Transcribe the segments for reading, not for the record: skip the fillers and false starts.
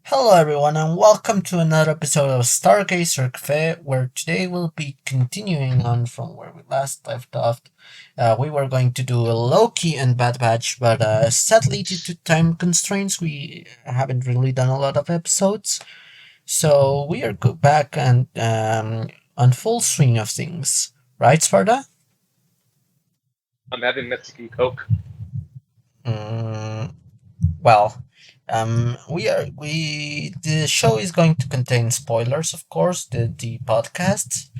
Hello, everyone, and welcome to another episode of Stargazer Cafe, where today we'll be continuing on from where we last left off. We were going to do a Loki and Bad Batch, but sadly, due to time constraints, we haven't really done a lot of episodes. So we are back and on full swing of things, right, Sparta? I'm having Mexican Coke. Mm, well, the show is going to contain spoilers, of course, the podcast.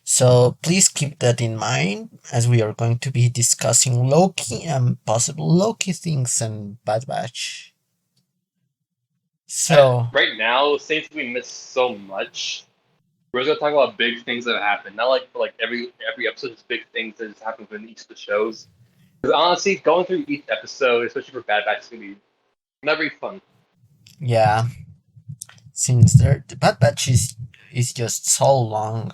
So please keep that in mind as we are going to be discussing Loki and possible Loki things and Bad Batch. So Right now, since we missed so much, we're just gonna talk about big things that happen. Not like every episode is big things that just happen within each of the shows. Because honestly, going through each episode, especially for Bad Batch, is gonna be not very fun. yeah, since the Bad Batch is just so long.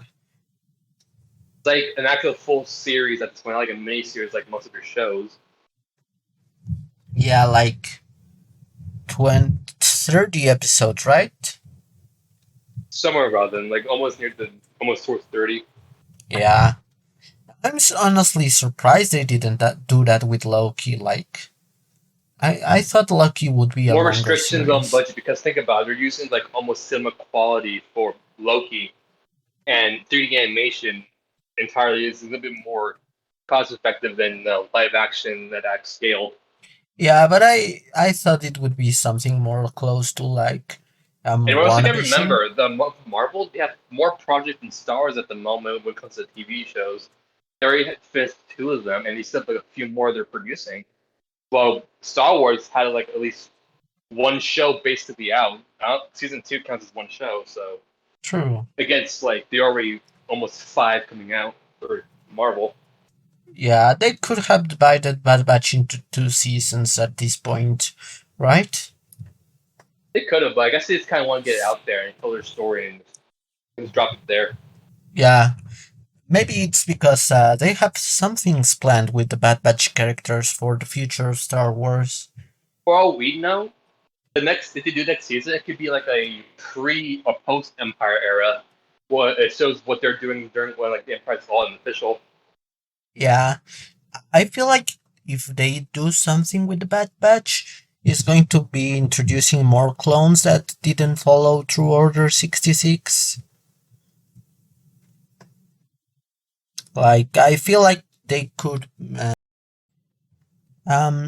It's like an actual full series at this point, not like a mini series like most of your shows. Yeah, like 20, 30 episodes, right? Somewhere around then, like almost towards 30. Yeah. Honestly surprised they didn't do that with Loki. Like, I thought Loki would be a More longer restrictions on series. budget because think about it, they're using like almost cinema quality for Loki, and 3D animation entirely is a little bit more cost effective than live action at scale. Yeah, but I thought it would be something more close to like And we also got to WandaVision. remember Marvel, they have more projects than stars at the moment when it comes to TV shows. They already had finished two of them, and they still have like a few more they're producing. Well, Star Wars had like at least one show basically out. Season two counts as one show, so True. against like they already almost five coming out for Marvel. Yeah, they could have divided Bad Batch into two seasons at this point, right? They could have, but I guess they just kind of want to get it out there and tell their story and just drop it there. Yeah, maybe it's because they have some things planned with the Bad Batch characters for the future of Star Wars. For all we know, the next if they do next season, it could be like a pre or post Empire era. What it shows what they're doing during when like the Empire's all unofficial. Yeah, I feel like if they do something with the Bad Batch, it's going to be introducing more clones that didn't follow through Order 66. Like, I feel like they could.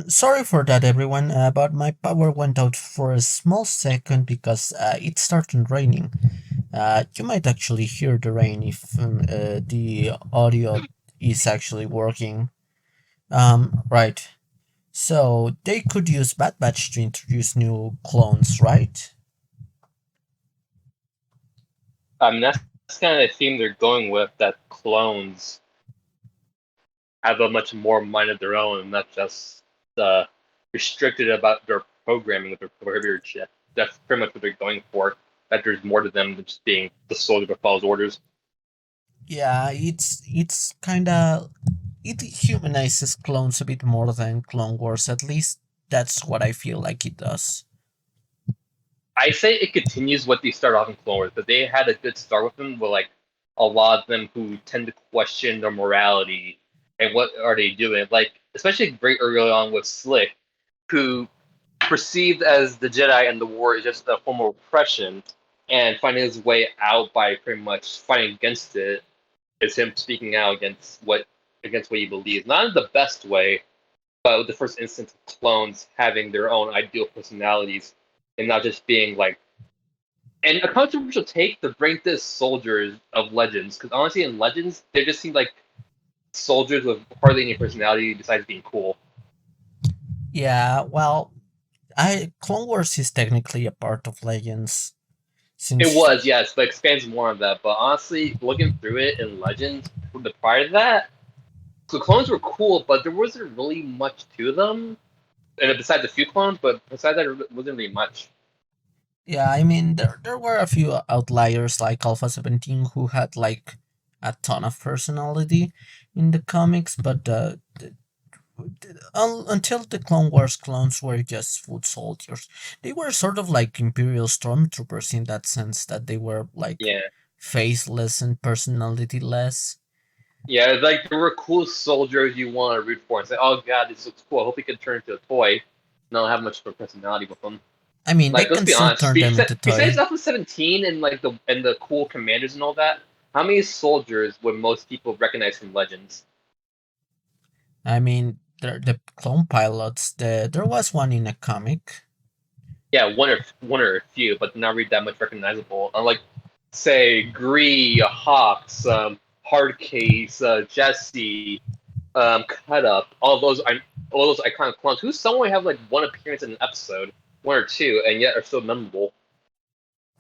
Sorry for that, everyone, but my power went out for a small second because it started raining. You might actually hear the rain if the audio is actually working. Right. So they could use Bad Batch to introduce new clones, right? That's kind of the theme they're going with. That clones have a much more mind of their own, and not just restricted about their programming with their behavior chip. That's pretty much what they're going for. That there's more to them than just being the soldier that follows orders. Yeah, it's kind of it humanizes clones a bit more than Clone Wars. At least that's what I feel like it does. I say it continues what they started off in Clone Wars, but they had a good start with them with like a lot of them who tend to question their morality and what are they doing. Like especially very early on with Slick, who perceived as the Jedi and the war is just a form of oppression, and finding his way out by pretty much fighting against it is him speaking out against what he believes. Not in the best way, but with the first instance of clones having their own ideal personalities and not just being like and a controversial take to bring this soldiers of Legends, because honestly, in Legends, they just seem like soldiers with hardly any personality besides being cool. Yeah, well, I Clone Wars is technically a part of Legends It since was, yes, but expands more on that. But honestly, looking through it in Legends, from the prior to that, the clones were cool, but there wasn't really much to them. And besides a few clones, but besides that, there wasn't really much. yeah, I mean there were a few outliers like Alpha 17 who had like a ton of personality in the comics, but Until the Clone Wars clones were just foot soldiers. They were sort of like Imperial stormtroopers in that sense that they were like Yeah, faceless and personalityless. yeah. It's like there were cool soldiers you want to root for and say, "Oh God, this looks cool. I hope he can turn into a toy." Not have much of a personality with them. I mean, they Like, let's can be still honest. turn them into Besides toy. Alpha 17 and like the cool commanders and all that, how many soldiers would most people recognize from Legends? I mean, the clone pilots. There was one in a comic. Yeah, one or a few, but not really that much recognizable. Unlike, say, Gree, Hawks, Hardcase, Jesse, Cut Up, all those iconic clones who somewhere have like one appearance in an episode, one or two, and yet are so memorable.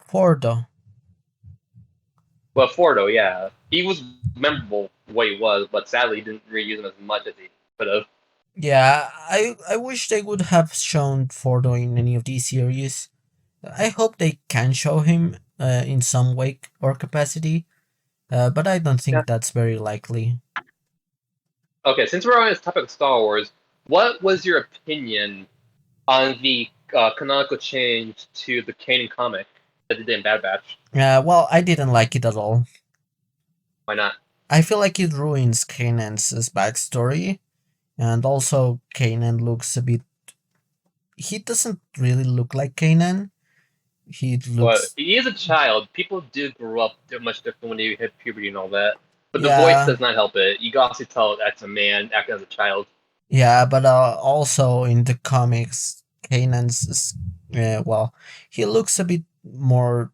Fordo. Well, Fordo, yeah, he was memorable what he was, but sadly he didn't reuse him as much as he could have. Yeah, I wish they would have shown Fordo in any of these series. I hope they can show him in some way or capacity, but I don't Yeah. think that's very likely. Okay, since we're on this topic of Star Wars, what was your opinion on the canonical change to the Kanan comic that they did in Bad Batch? Well, I didn't like it at all. Why not? I feel like it ruins Kanan's backstory, and also Kanan looks a bit. He doesn't really look like Kanan. He Well, looks. he is a child. People do grow up much different when they hit puberty and all that. But the voice Yeah, does not help it. You can also tell that's a man acting as a child. yeah, but also in the comics, Kanan's. Well, he looks a bit more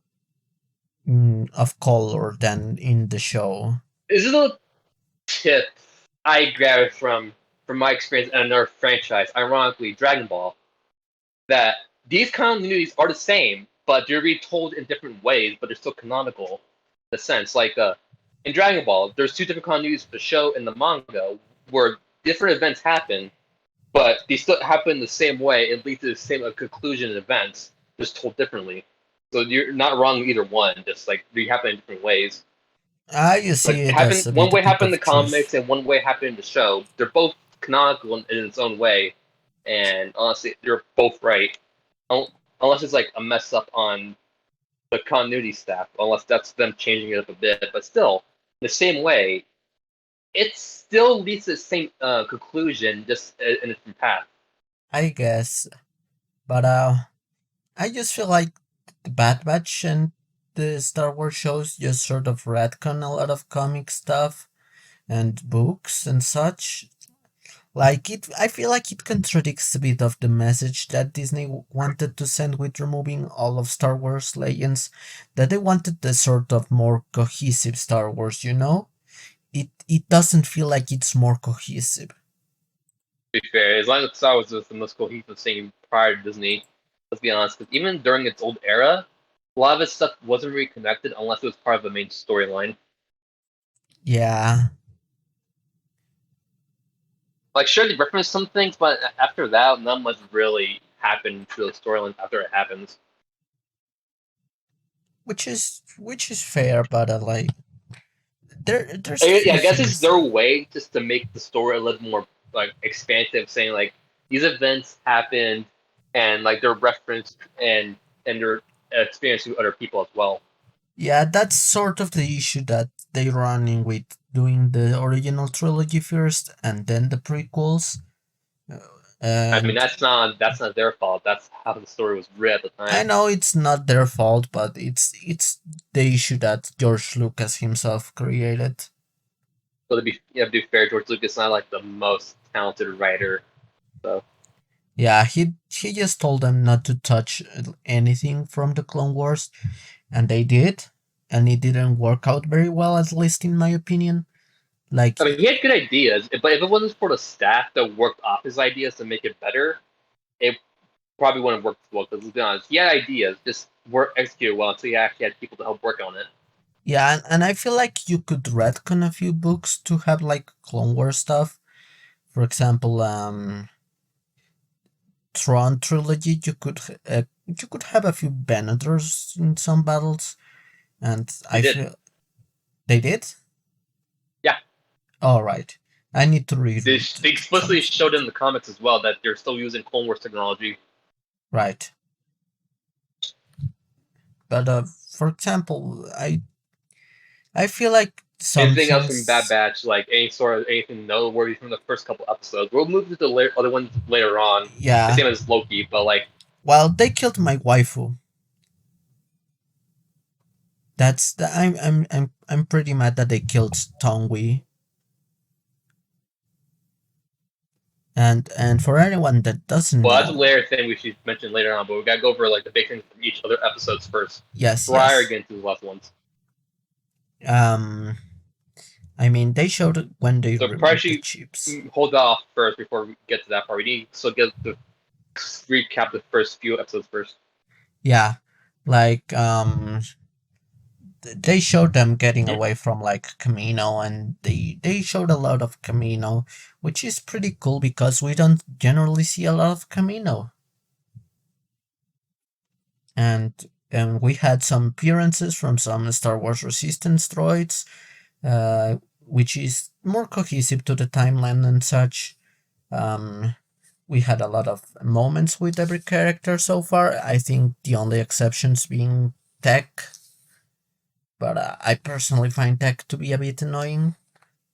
of color than in the show. This is a tip I gathered from my experience in another franchise, ironically Dragon Ball, that these continuities are the same, but they're retold in different ways, but they're still canonical in a sense. Like in Dragon Ball, there's two different continuities for the show and the manga where different events happen, but they still happen the same way. It leads to the same conclusion and events, just told differently. So you're not wrong either one. Just like they happen in different ways. You Like see it happen as a one bit a way bit happened in the of truth. comics and one way happened in the show. They're both canonical in its own way, and honestly, they're both right. Unless it's like a mess up on the continuity staff, unless that's them changing it up a bit. But still, the same way, it still leads to the same conclusion, just in a different path. I guess, but I just feel like the Bad Batch and the Star Wars shows just sort of retcon a lot of comic stuff and books and such. Like it, I feel like it contradicts a bit of the message that Disney wanted to send with removing all of Star Wars Legends. That they wanted the sort of more cohesive Star Wars. It doesn't feel like it's more cohesive. To be fair, as long as Star Wars was the most cohesive thing prior to Disney, let's be honest, because even during its old era, a lot of its stuff wasn't really connected unless it was part of the main storyline. Yeah, Like, sure, they reference some things, but after that, not much really happened to the storyline after it happens. which is fair, but like there's a Yeah, few I guess it's things. their way just to make the story a little more like expansive, saying like these events happened and like they're referenced and their experience with other people as well. Yeah, that's sort of the issue that they run in with doing the original trilogy first and then the prequels. Uh, I mean, And that's not their fault. That's how the story was written at the I time. know it's not their fault, but it's the issue that George Lucas himself created. So to be fair, George Lucas is not like the most talented writer. So Yeah, he just told them not to touch anything from the Clone Wars, and they did, and it didn't work out very well, at least in my opinion. Like, I mean, he had good ideas, but if it wasn't for the staff that worked off his ideas to make it better, it probably wouldn't have worked well. Because let's be honest, he had ideas, just weren't executed well until he actually had people to help work on it. yeah, and I feel like you could retcon a few books to have like Clone Wars stuff. For example, Tron trilogy, you could have a few Benedors in some battles, and They I did, feel they did. yeah. All right. I need to They, reread they the explicitly comics showed again. in the comics as well that they're still using Clone Wars technology. Right. But for example, I feel like some Anything else from Bad things. Batch, like any sort of anything noteworthy from the first couple episodes. We'll move to the other ones later on. The Yeah. same as Loki, but like Well, they killed my waifu. That's the I'm pretty mad that they killed Tongwi. And for anyone that doesn't well, that's a know, layer thing we should mention later on. But we gotta go over like the big things from each other episodes first, yes, prior yes. again to the last ones. Um, I mean, they showed when they So probably removed the should chips. hold that off first before we get to that part. We need to so get the recap the first few episodes first. Yeah, like they showed them getting Hmm? away from like Camino, and they showed a lot of Camino, which is pretty cool because we don't generally see a lot of Camino. And we had some appearances from some Star Wars Resistance droids, which is more cohesive to the timeline and such. Um, we had a lot of moments with every character so far. I think the only exceptions being Tech, but I personally find Tech to be a bit annoying.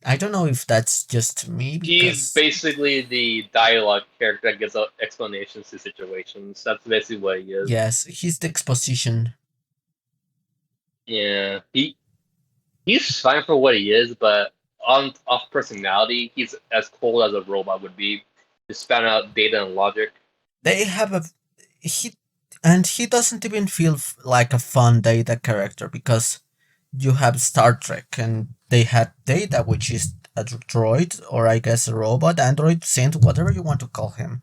I don't know if that's just me He's because basically the dialogue character that gives explanations to situations. That's basically what he is. yes, he's the exposition. Yeah, he's fine for what he is, but on off personality, he's as cold as a robot would be. Just span out data and logic. They have a he, and he doesn't even feel like a fun Data character because you have Star Trek and they had Data, which is a droid or I guess a robot, android, saint, whatever you want to call him.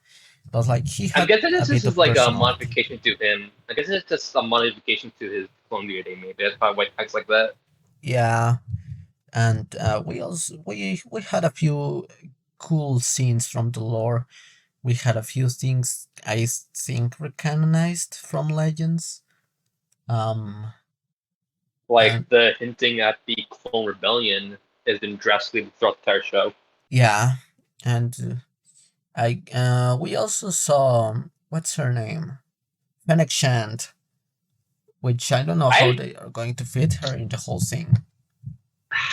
But like he I'm had guessing a this bit is of like a personality. modification to him. I guess it's just a modification to his clone DNA. Maybe that's probably why it acts like that. Yeah, and we had a few cool scenes from the lore. We had a few things I think were canonized from Legends. Um, Like and the hinting at the clone rebellion has been drastically throughout the entire show. yeah, and I we also saw what's her name, Fennec Shand, which I don't know how I they are going to fit her in the whole thing.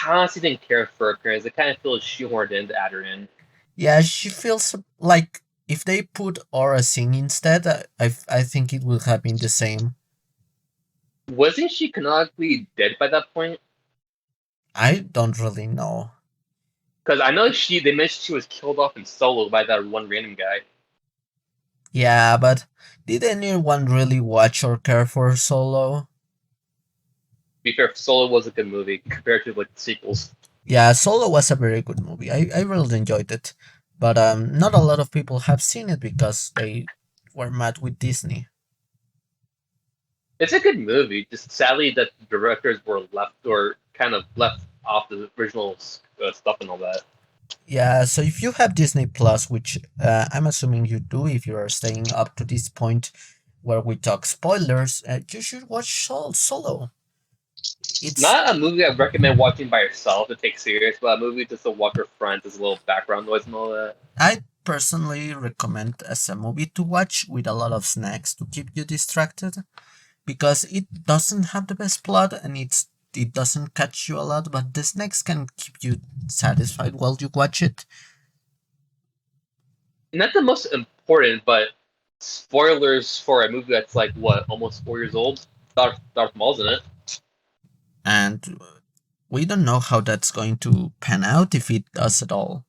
honestly didn't care for her because it kind of feels shoehorned in to add her in. Yeah, she feels like if they put Aura Singh instead, I think it would have been the same. Wasn't she canonically dead by that point? I don't really know. Because I know they mentioned she was killed off in Solo by that one random guy. To Yeah, but did anyone really watch or care for Solo? be fair, Solo was a good movie compared to like the sequels. Yeah, Solo was a very good movie. I really enjoyed it. But not a lot of people have seen it because they were mad with Disney. It's a good movie. Just sadly that the directors were left or kind of left off the original stuff and all that. Yeah, so if you have Disney Plus, which I'm assuming you do if you are staying up to this point where we talk spoilers, you should watch Solo. It's Not a movie I recommend watching by yourself to take serious, but a movie just to watch with friends as a little background noise and all that. I personally recommend as a movie to watch with a lot of snacks to keep you distracted because it doesn't have the best plot and it doesn't catch you a lot, but the snacks can keep you satisfied while you watch it. Not the most important, but spoilers for a movie that's like what almost 4 years old. Darth Maul's in it. And we don't know how that's going to pan out if it does at all.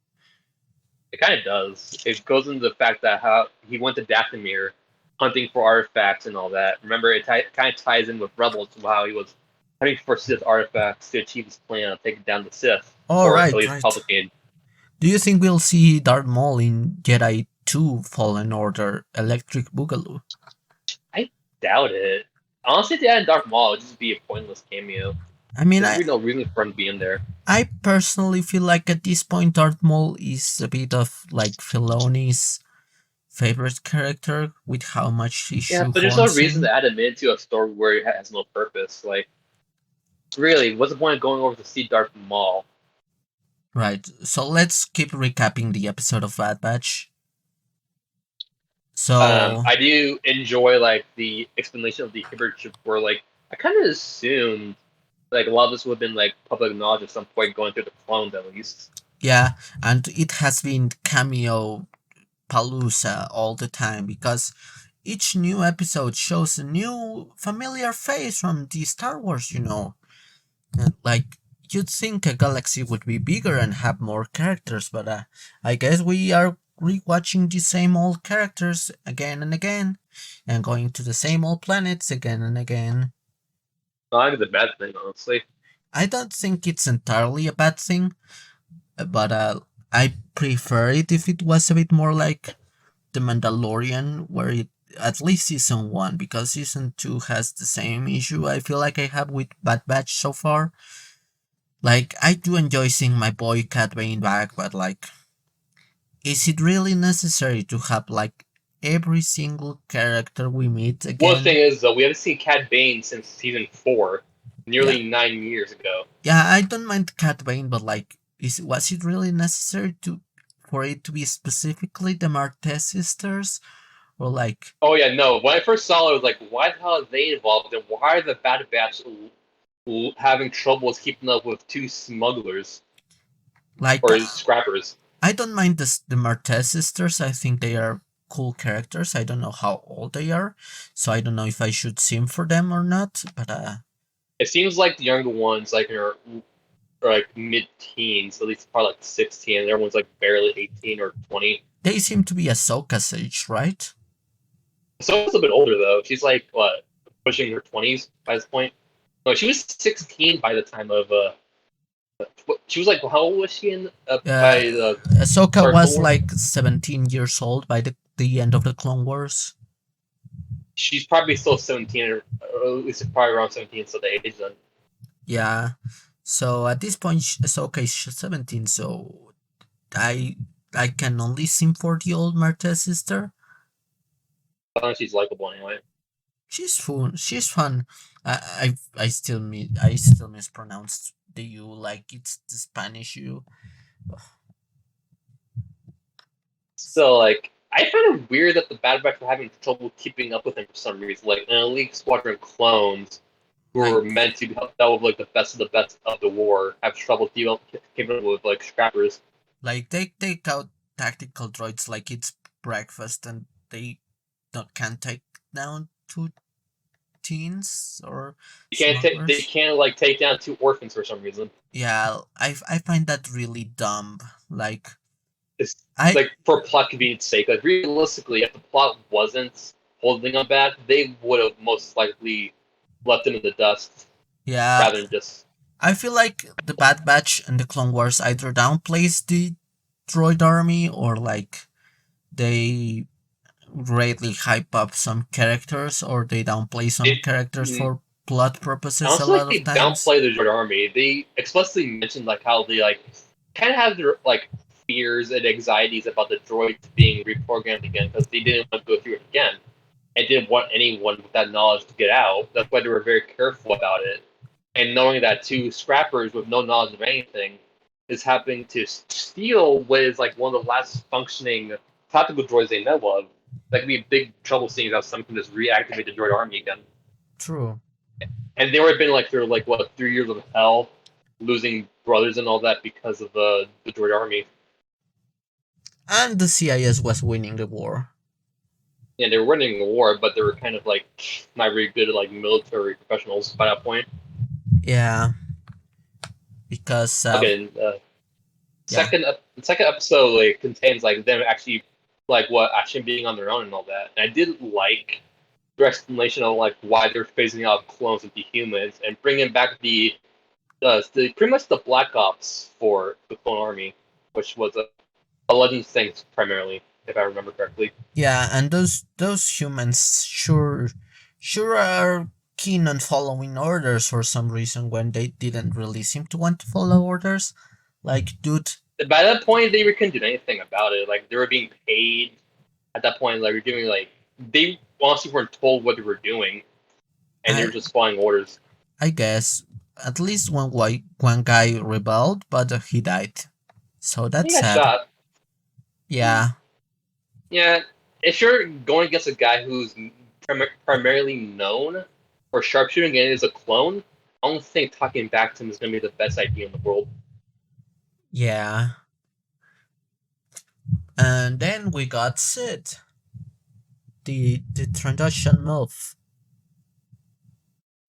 It kind of does. It goes into the fact that how he went to Dathomir hunting for artifacts and all that. Remember, it kind of ties in with Rebels, how he was hunting for Sith artifacts to achieve his plan of taking down the Sith, Oh, or at right, least right. Palpatine. Do you think we'll see Darth Maul in Jedi 2 Fallen Order Electric Boogaloo? I doubt it. Honestly, if they added Darth Maul, it would just be a pointless cameo. I mean, There's really no reason for him to be in there. I personally feel like at this point Darth Maul is a bit of like Filoni's favorite character with how much he Yeah, but there's no shoehorns reason in. to add him into a story where he has no purpose. Like, really, what's the point of going over to see Darth Maul? Right. So let's keep recapping the episode of Bad Batch. So I do enjoy like the explanation of the Hibbert ship where like I kind of assumed like a lot of this would have been like public knowledge at some point going through the clones at least. yeah, and it has been cameo palooza all the time because each new episode shows a new familiar face from the Star Wars. Like, you'd think a galaxy would be bigger and have more characters, but I guess we are rewatching the same old characters again and again, and going to the same old planets again and again. Not even the bad thing, honestly. I don't think it's entirely a bad thing, but I prefer it if it was a bit more like The Mandalorian, where it at least season one, because season two has the same issue I feel like I have with Bad Batch so far. Like, I do enjoy seeing my boy Cat Bane back, but like, is it really necessary to have like every single character we meet One thing again? is though, we haven't seen Cad Bane since season 4, Yeah, nearly 9 years ago. yeah, I don't mind Cat Bane, but like, was it really necessary to for it to be specifically the Martez sisters, or like, Oh yeah, no. When I first saw it, I was like, why the hell are they involved? And why are the Bad Batch having troubles keeping up with two smugglers like or scrappers? I don't mind the Martez sisters. I think they are cool characters. I don't know how old they are, so I don't know if I should sim for them or not. But It seems like the younger ones like are like mid-teens, at least probably like 16, and everyone's like barely 18 or 20. they seem to be Ahsoka's age, right? So it's a bit older though. She's like what, pushing her 20s by this point. No, she was 16 by the time of she was like how old was she in Uh, by the Ahsoka start of the was war? like 17 years old by the end of the Clone Wars. She's probably still 17 or at least probably around 17, so the age then. Yeah. So at this point, Ahsoka is 17. So I I can only sim for the old Martez sister. I don't know, she's likable anyway. She's fun. She's fun. I still mispronounced the U like it's the Spanish U. So like I find it weird that the Bad Batch were having trouble keeping up with him for some reason. Like an elite squadron of clones who were Like meant to help out with like the best of the best of the war have trouble keeping up with like scrappers. like they take out tactical droids like it's breakfast, and they don't can't take down two teens or They smugglers. can't like take down two orphans for some reason. Yeah, I find that really dumb. Like It's I like for plot convenience sake. Like realistically, if the plot wasn't holding them back, they would have most likely left them in the dust yeah, rather than just. I feel like the Bad Batch and the Clone Wars either downplays the droid army, or like they greatly hype up some characters, or they downplay some It, characters for plot I purposes a also lot like of they times. downplay the Red Army. They explicitly mentioned like how they like kind of have their like fears and anxieties about the droids being reprogrammed again because they didn't want to go through it again and didn't want anyone with that knowledge to get out. That's why they were very careful about it. And knowing that two scrappers with no knowledge of anything is happening to steal what is like one of the last functioning tactical droids they know of, that could be a big trouble seeing how someone can just reactivate the droid army again. True. And they were been like through like what 3 years of hell, losing brothers and all that because of the droid army. And the CIS was winning the war. And they were winning the war, but they were kind of like not very good at like military professionals by that point. Yeah, because Again, yeah, second episode like contains like them actually like what actually being on their own and all that. And I did like their explanation of like why they're phasing out clones into humans and bringing back the pretty much the Black Ops for the clone army, which was a Legends thing primarily, if I remember correctly. yeah, and those humans sure are keen on following orders for some reason when they didn't really seem to want to follow orders. Like, dude, By that point, they couldn't do anything about it. Like they were being paid at that point. Like they're doing like they honestly weren't told what they were doing, and they I were just following orders. I guess at least one guy rebelled, but he died. So that's He got sad. shot. Yeah, Yeah, if you're going against a guy who's primarily known for sharpshooting and is a clone, I don't think talking back to him is going to be the best idea in the world. yeah. And then we got Sid, the Trandoshan MILF.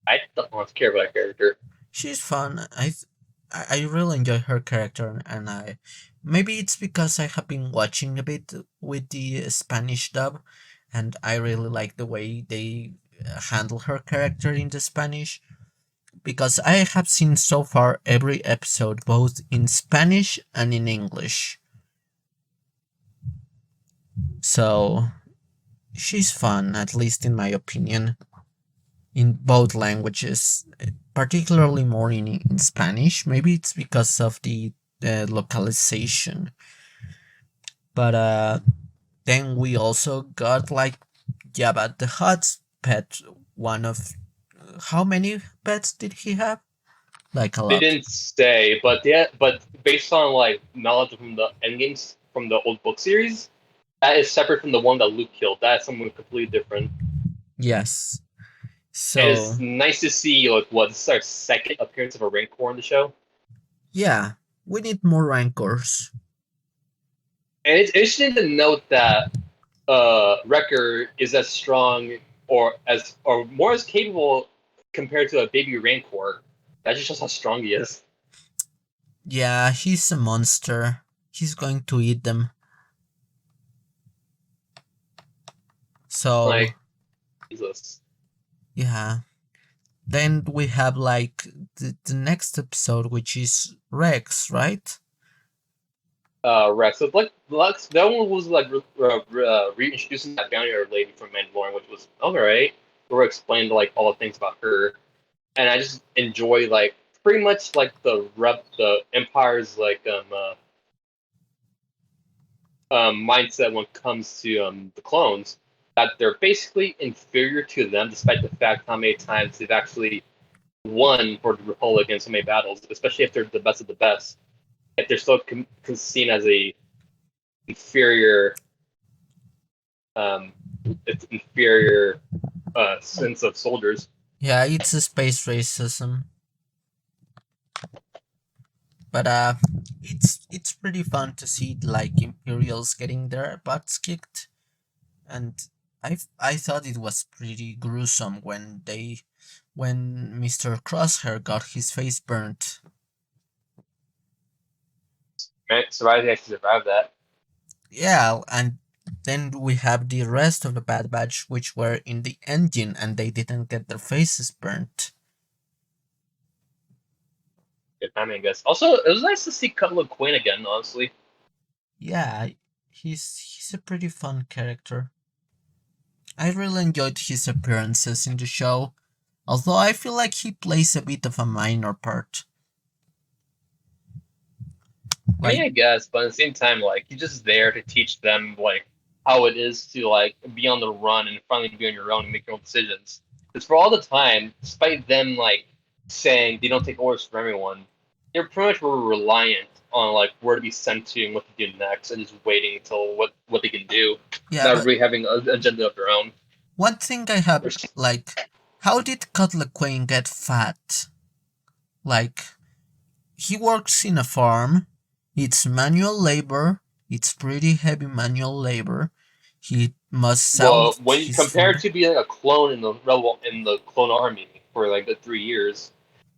I don't want to care about that character. She's fun. I really enjoy her character, and I maybe it's because I have been watching a bit with the Spanish dub, and I really like the way they handle her character in the Spanish. Because I have seen so far every episode both in Spanish and in English, so she's fun, at least in my opinion, in both languages, particularly more in Spanish. Maybe it's because of the localization. But then we also got like Jabba the Hutt's pet. One of how many pets did he have? Like a They lot. didn't say, but but based on like knowledge from the endgames from the old book series, that is separate from the one that Luke killed. That is someone completely different. Yes. And So it's nice to see like what this is our second appearance of a Rancor in the show. yeah, we need more rancors. And it's interesting to note that Wrecker is as strong or more as capable compared to a baby Rancor. That just shows how strong he is. Yeah, he's a monster. He's going to eat them. So Like Jesus. yeah. Then we have like the next episode, which is Rex, right? Rex. So like Lux, that one was like reintroducing that bounty hunter lady from Mandalorian, which was alright. Where explained like all the things about her, and I just enjoy like pretty much like the Empire's like mindset when it comes to the clones, that they're basically inferior to them, despite the fact how many times they've actually won for the Republic in so many battles, especially if they're the best of the best. If they're still seen as a inferior, um, it's inferior sense of soldiers. Yeah, it's a space racism, but it's pretty fun to see like Imperials getting their butts kicked, and I thought it was pretty gruesome when Mr. Crosshair got his face burnt. Man, survived actually survived that. Yeah, and then we have the rest of the Bad Batch, which were in the engine and they didn't get their faces burnt. Good timing, I guess. Also, it was nice to see Cutler Quinn again. Honestly, Yeah, he's a pretty fun character. I really enjoyed his appearances in the show, although I feel like he plays a bit of a minor part. I mean, Like, I guess, but at the same time, like he's just there to teach them like how it is to like be on the run and finally be on your own and make your own decisions. Because for all the time, despite them like saying they don't take orders from everyone, they're pretty much were reliant on like where to be sent to and what to do next, and just waiting until what they can do, yeah, not but really having an agenda of their own. one thing I have, There's like, how did Cutler Queen get fat? Like, he works in a farm. It's manual labor. It's pretty heavy manual labor. He must sell Well, when you his compare food. to being a clone in the rebel in the clone army for like the 3 years,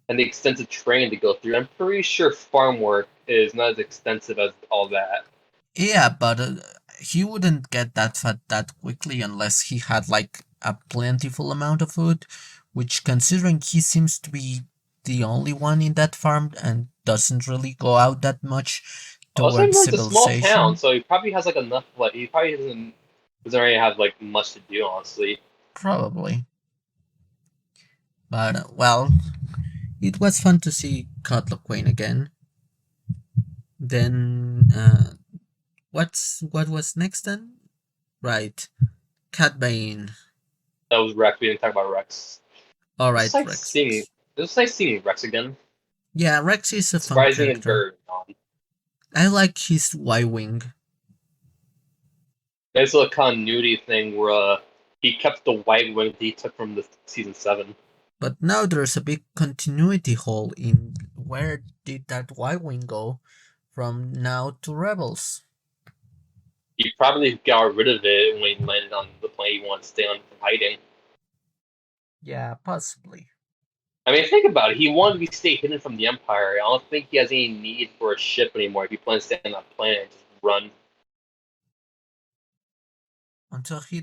and the extensive training to go through, I'm pretty sure farm work is not as extensive as all that. Yeah, but he wouldn't get that fat that quickly unless he had like a plentiful amount of food, which considering he seems to be the only one in that farm and doesn't really go out that much Also, towards it's a small town, civilization. so he probably has like enough. Like he probably doesn't really have like much to do, honestly. Probably. But well, it was fun to see Cutler Queen again. Then what was next then? Right. Cat Bane. That was Rex. We didn't talk about Rex. It's Alright, like Rex. seeing. It's nice seeing Rex again. Yeah, Rex is a fun Surprising and character. very calm. I like his Y-wing, It's a continuity thing where he kept the white wing that he took from the season 7. but now there's a big continuity hole in where did that Y-wing go from now to Rebels? He probably got rid of it when he landed on the plane he wanted to stay on from hiding. Yeah, possibly. I mean, think about it. He wanted to stay hidden from the Empire. I don't think he has any need for a ship anymore if he plans to stay on that planet and just run. Until he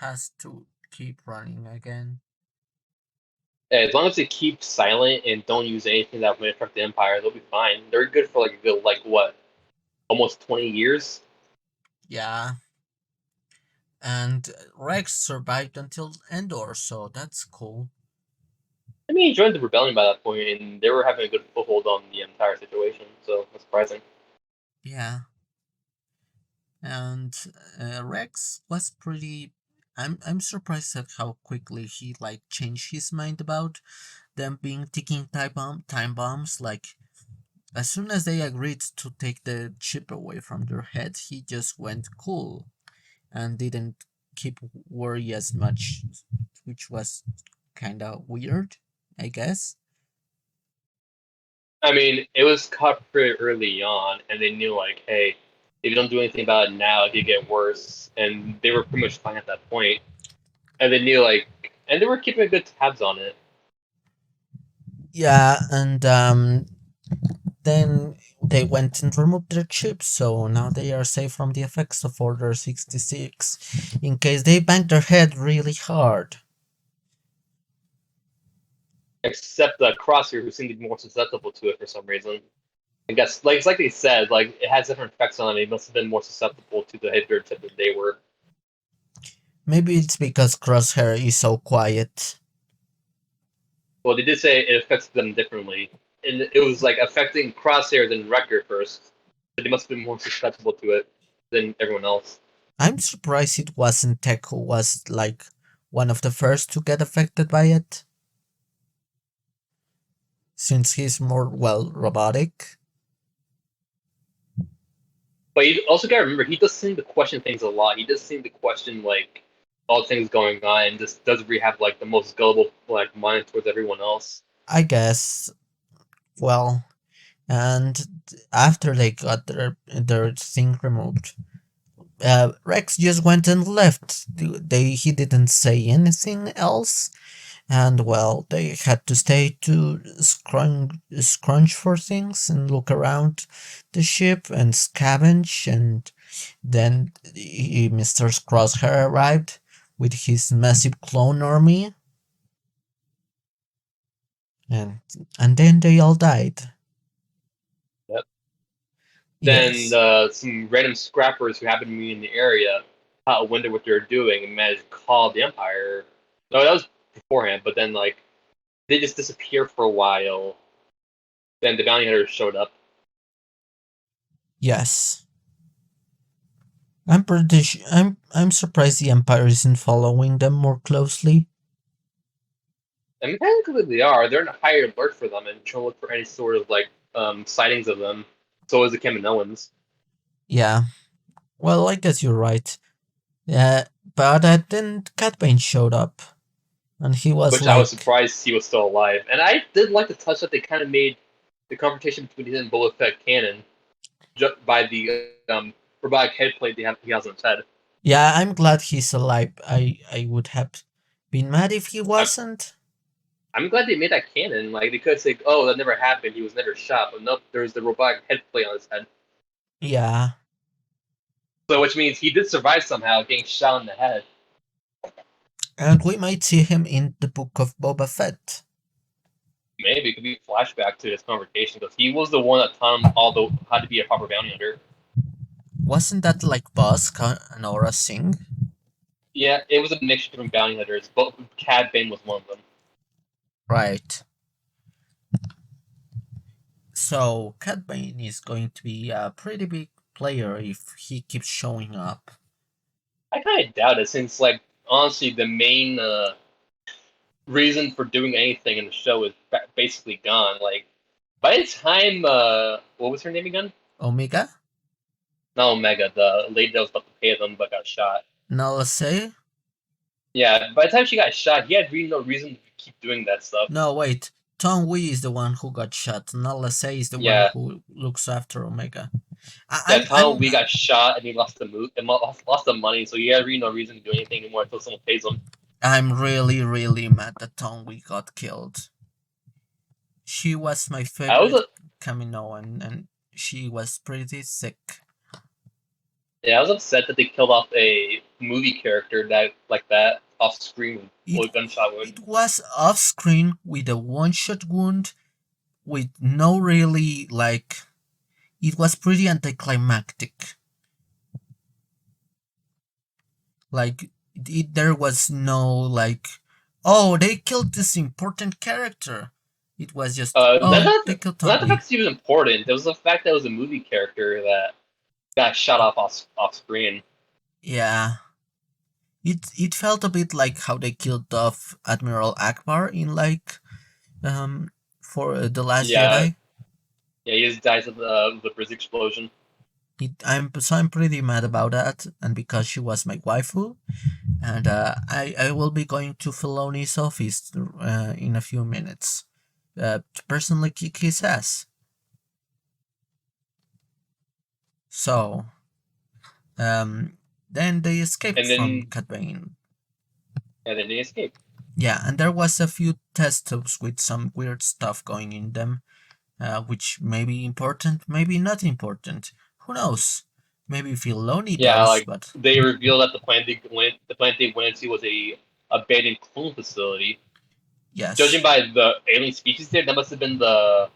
has to keep running again. As long as they keep silent and don't use anything that might affect the Empire, they'll be fine. They're good for like a good, like, what, almost 20 years? Yeah, and Rex survived until Endor, so that's cool. I mean, he joined the rebellion by that point, and they were having a good foothold on the entire situation, so that's surprising. Yeah, and Rex was pretty. I'm surprised at how quickly he like changed his mind about them being ticking time bombs. Like as soon as they agreed to take the chip away from their head, he just went cool and didn't keep worry as much, which was kind of weird, I guess. I mean, it was caught pretty early on, and they knew, like, hey, if you don't do anything about it now, it could get worse. And they were pretty much fine at that point. And they knew, like, and they were keeping good tabs on it. Yeah, and then they went and removed their chips, so now they are safe from the effects of Order 66 in case they bang their head really hard. Except the Crosshair, who seemed to be more susceptible to it for some reason. I guess, like, it's like they said, like, it has different effects on it. He must have been more susceptible to the heavier tip than they were. Maybe it's because Crosshair is so quiet. Well, they did say it affects them differently. And it was, like, affecting Crosshair than Wrecker first. But they must have been more susceptible to it than everyone else. I'm surprised it wasn't Tech who was like one of the first to get affected by it, since he's more, well, robotic. But you also gotta remember, he does seem to question things a lot. He does seem to question, like, all things going on, and just doesn't really have, like, the most gullible, like, mind towards everyone else. I guess, well, and after they got their thing removed, Rex just went and left. He didn't say anything else, and well, they had to stay to scrunch for things and look around the ship and scavenge, and then Mr. Crosshair arrived with his massive clone army, and and then they all died. Yep. Then Yes, some random scrappers who happened to be in the area caught a wind of what they were doing and managed to call the Empire. No, that was beforehand, but then, like, they just disappear for a while. Then the bounty hunters showed up. yes. I'm surprised the Empire isn't following them more closely. And technically they are. They're in a higher alert for them and trying to look for any sort of, like, sightings of them. So is the Kaminoans. Yeah. Well, I guess you're right. Yeah, but then Cat Bane showed up, and he was Which I was like, surprised he was still alive. And I did like the touch that they kind of made the confrontation between him and Boba Fett canon just by the robotic head plate he has on his head. "Yeah, I'm glad he's alive. I would have been mad if he I'm, wasn't." I'm glad they made that canon. Like, they could say, "Oh, that never happened. He was never shot." But nope, there's the robotic head plate on his head. Yeah, So, which means he did survive somehow, getting shot in the head. and we might see him in the book of Boba Fett. Maybe it could be a flashback to this conversation because he was the one that taught him how to be a proper bounty hunter. Wasn't that like Bosk and Aura Singh? Yeah, it was a mixture between bounty hunters, but Cad Bane was one of them. Right. So Cat Bane is going to be a pretty big player if he keeps showing up. I kind of doubt it, since, like, honestly, the main reason for doing anything in the show is basically gone. Like, by the time what was her name again? Omega? Not Omega, the lady that was about to pay them but got shot. Nala say? Yeah, by the time she got shot, he had really no reason to keep doing that stuff. No, wait. Tong Wei is the one who got shot. Nala say is the one Yeah, who looks after Omega. I, yeah. I'm Tom I'm we got shot and he lost the move and lost the money, so he had really no reason to do anything anymore until someone pays him. I'm really really mad that Tong Wei got killed. She was my I was favorite a Kamino, and she was pretty sick. Yeah, I was upset that they killed off a movie character that like that off screen It with a gunshot wound. it was off screen with a one shot wound with no really like. It was pretty anticlimactic. Like there was no like, oh, they killed this important character. It was just, That's oh, they killed not the Tongwi. fact that he was important. It was the fact that it was a movie character that got shot off screen. Yeah, it felt a bit like how they killed off Admiral Akbar in like for the Last Yeah, Jedi. yeah, he just dies of the bridge explosion. I'm pretty mad about that, and because she was my waifu, and I will be going to Filoni's office in a few minutes to personally kick his ass. So, um, then they escaped And from then Cat Bane. they escape. Yeah, and there was a few test tubes with some weird stuff going in them, which may be important, maybe not important. Who knows? Maybe Filoni Yeah, does, like but they revealed that the planet they went into was a abandoned clone facility. Judging yes. by the alien species there, that must have been the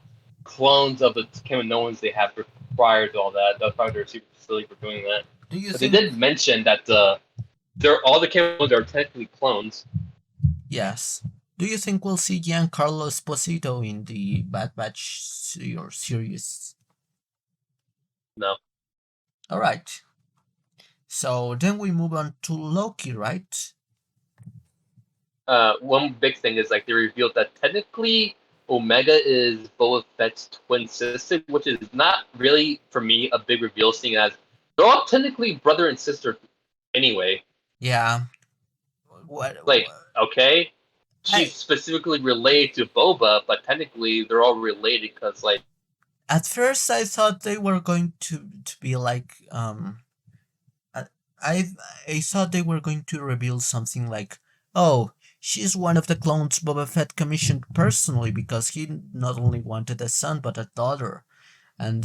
clones of the Kaminoans they had prior to all that. That was probably their super facility for doing that. Do you But they think? did mention that they're all the Kaminoans are technically clones. Yes. Do you think we'll see Giancarlo Esposito in the Bad Batch series? No. All right. So then we move on to Loki, right? One big thing is like they revealed that technically Omega is Boba Fett's twin sister, which is not really for me a big reveal, seeing as they're all technically brother and sister anyway. Yeah. What? Like, okay, she's I specifically related to Boba, but technically they're all related because, like, at first I thought they were going to be like I I I thought they were going to reveal something like, oh, she's one of the clones Boba Fett commissioned personally because he not only wanted a son but a daughter, and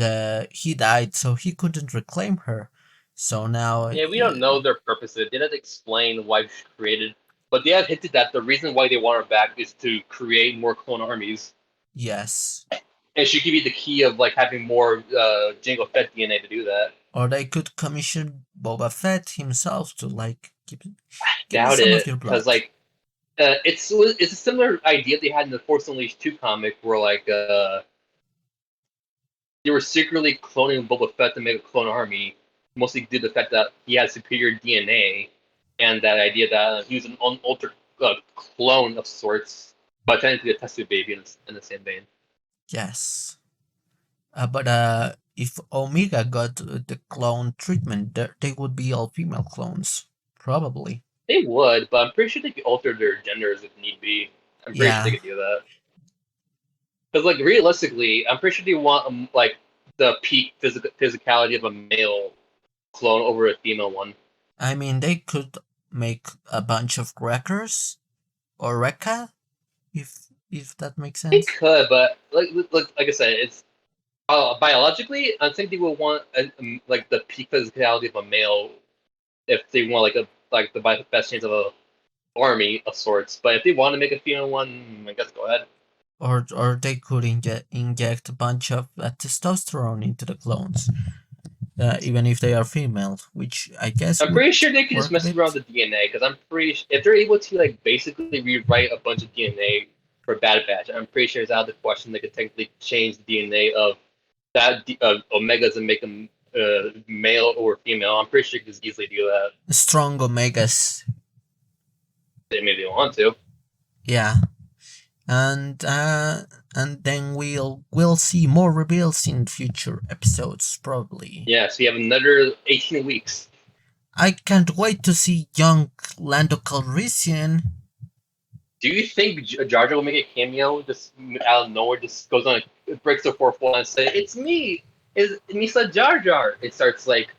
he died, so he couldn't reclaim her. So now, yeah, we don't know their purpose. They didn't explain why she created, but they have hinted that the reason why they want her back is to create more clone armies, yes, and she could be the key of like having more Jango Fett DNA to do that. or they could commission Boba Fett himself to like give me Doubt some of it, your because blood. like it's a similar idea they had in the Force Unleashed 2 comic, where like they were secretly cloning Boba Fett to make a clone army, mostly due to the fact that he had superior DNA, and that idea that he was an altered clone of sorts, but technically a tested baby in the same vein. Yes, but if Omega got the clone treatment, they would be all female clones, probably. They would, but I'm pretty sure they could alter their genders if need be. I'm pretty sure they Yeah, could do that. Because like realistically, I'm pretty sure they want like the peak physicality of a male clone over a female one. I mean they could make a bunch of wreckers or Rekka, if that makes They sense. could, but like I said, it's biologically, I think they would want like the peak physicality of a male if they want like the best chance of a army of sorts. But if they want to make a female one, I guess go ahead. Or they could inject a bunch of testosterone into the clones, even if they are female, which I guess I'm would pretty sure they could just work a mess around bit. with the DNA because I'm pretty if they're able to like basically rewrite a bunch of DNA for Bad Batch, I'm pretty sure it's out of the question they could technically change the DNA of that Omegas and make them male or female. I'm pretty sure they could just easily do that. Strong omegas, Maybe they want to. yeah. and then we'll see more reveals in future episodes probably. Yeah, so you have another 18 weeks. I can't wait to see young Lando Calrissian. Do you think Jar Jar will make a cameo just out of nowhere? Just goes on, breaks the fourth wall and say, "It's me, it's Misa Jar Jar." It starts like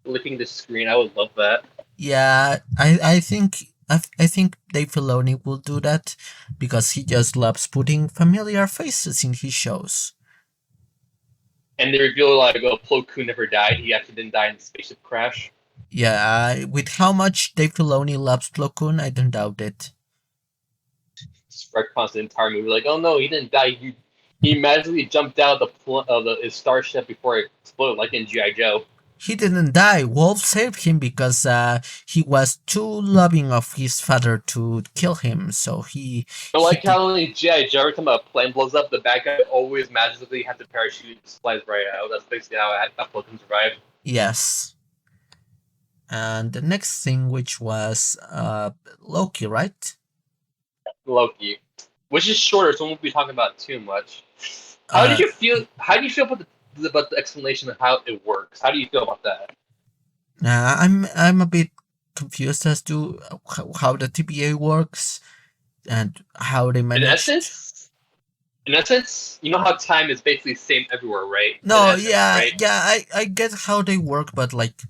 licking the screen. I would love that. Yeah, I think Dave Filoni will do that because he just loves putting familiar faces in his shows. And they reveal like, oh, Plo Koon never died. He actually didn't die in the spaceship crash. Yeah, with how much Dave Filoni loves Plo Koon, I don't doubt it. Retcons the entire movie. Like, oh no, he didn't die. He magically jumped out of his starship before it exploded, like in GI Joe. He didn't die. Wolf saved him because he was too loving of his father to kill him. So But he like did. how in GI Joe, every time a plane blows up, the bad guy always magically has the parachute and flies right out. That's basically how Plo Koon survived. Yes. And the next thing, which was Loki, right? Loki, which is shorter, so we won't be talking about it too much. How did Uh, you feel? How do you feel about the explanation of how it works? How do you feel about that? I'm a bit confused as to how the TBA works and how they In managed. essence, you know how time is basically the same everywhere, right? In No, essence, yeah, right? yeah, I get how they work, but like,